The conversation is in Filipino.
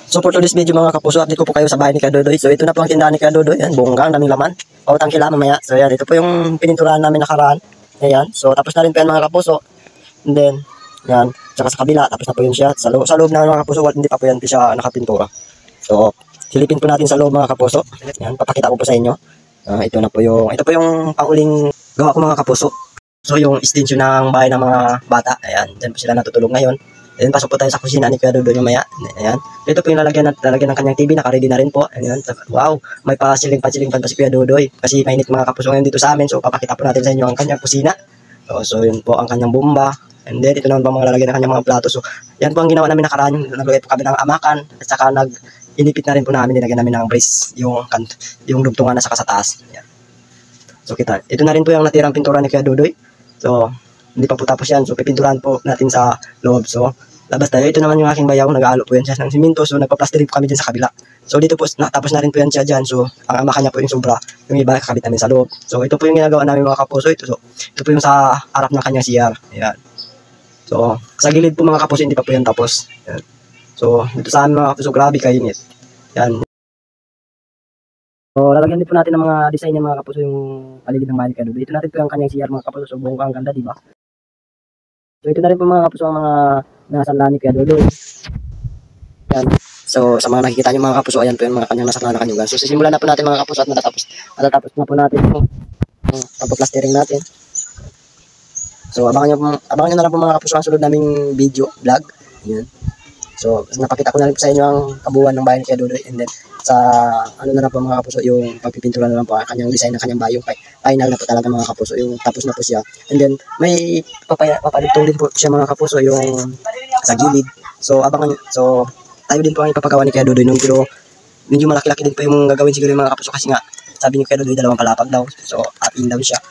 So for today's video mga kapuso, update ko po kayo sa bahay ni Kuya Dodoy. So ito na po ang tindahan ni Kuya Dodoy. Yan, bonggang, daming laman. Pautang kila mamaya. So yan, ito po yung pininturahan namin nakaraan. Ayan, so tapos na rin po yan mga kapuso. And then, yan, tsaka sa kabila, tapos na po yun siya. Sa loob na mga kapuso, hindi pa po yan siya nakapintura. So, silipin po natin sa loob mga kapuso. Yan, papakita ko po sa inyo. Ito po yung panguling gawa ko mga kapuso. So yung extension ng bahay ng mga bata. Ayan, dyan po sila natutulog ngayon. Then pasok po tayo sa kusina ni Kuya Dodoy yung maya. Ayan. Ito po yung lalagyan ng kanyang TV. Naka-ready na rin po. Ayan. Wow. May pa-ceiling fan pa si Kuya Dodoy. Kasi mainit mga kapuso ngayon dito sa amin. So papakita po natin sa inyo ang kanyang kusina. So yun po ang kanyang bomba. And then ito naman po mga lalagyan ng kanyang mga plato. So yan po ang ginawa namin nakaraan. Yung naglagay po kami ng amakan. At saka inipit na rin po namin. Nilagyan namin ng brace. Yung dugtungan na saka sa taas. Ayan. So kita. Ito na rin po yung natirang pintura ni Kuya Dodoy. So hindi pa po tapos yan. So pipinturahan po natin sa loob. So labas tayo. Ito naman yung aking bayaw. Nag-aalo po yan siya ng siminto. So nagpa-plastering po kami dyan sa kabila. So dito po natapos na rin po yan siya dyan. So ang ama kanya po yung sobra. Yung iba kakabit namin sa loob. So ito po yung ginagawa namin mga kapuso. Ito po yung sa harap ng kanyang CR. Ayan. So sa gilid po mga kapuso hindi pa po yan tapos. Ayan. So dito sa amin mga kapuso grabe kainit. Ayan. So lalagyan din po natin ng mga design ng mga kapuso yung paligid ng bahay ni Kuya Dodoy. Ito natin po yung kanyang CR mga kapuso. So buong ang ganda diba? So ito na rin po mga kapuso ang mga nasandahan ni Kuya Dodoy. Yan. So sa mga nakikita nyo mga kapuso, ayan po yung mga kanyang nasandahan na kanyugan. So sisimulan na po natin mga kapuso at matatapos na po natin ito. Pagpa-plastering natin. So abangan nyo na lang po mga kapuso ang sunod naming video, vlog. Yan. So napakita ko na rin po sa inyo ang kabuuan ng bahay ni Kuya Dodoy. And then sa ano na lang po mga kapuso, yung pagpipintura na lang po ang kanyang design ng kanyang bahay. Yung final na po talaga mga kapuso, yung tapos na po siya. And then may papadugtong din po siya mga kapuso yung sa gilid. So abangan nyo. So tayo din po ang ipapagawa ni Kuya Dodoy nun, pero medyo malaki-laki din po yung gagawin siguro yung mga kapuso kasi nga sabi ni Kuya Dodoy 2 palapag daw. So up in down siya.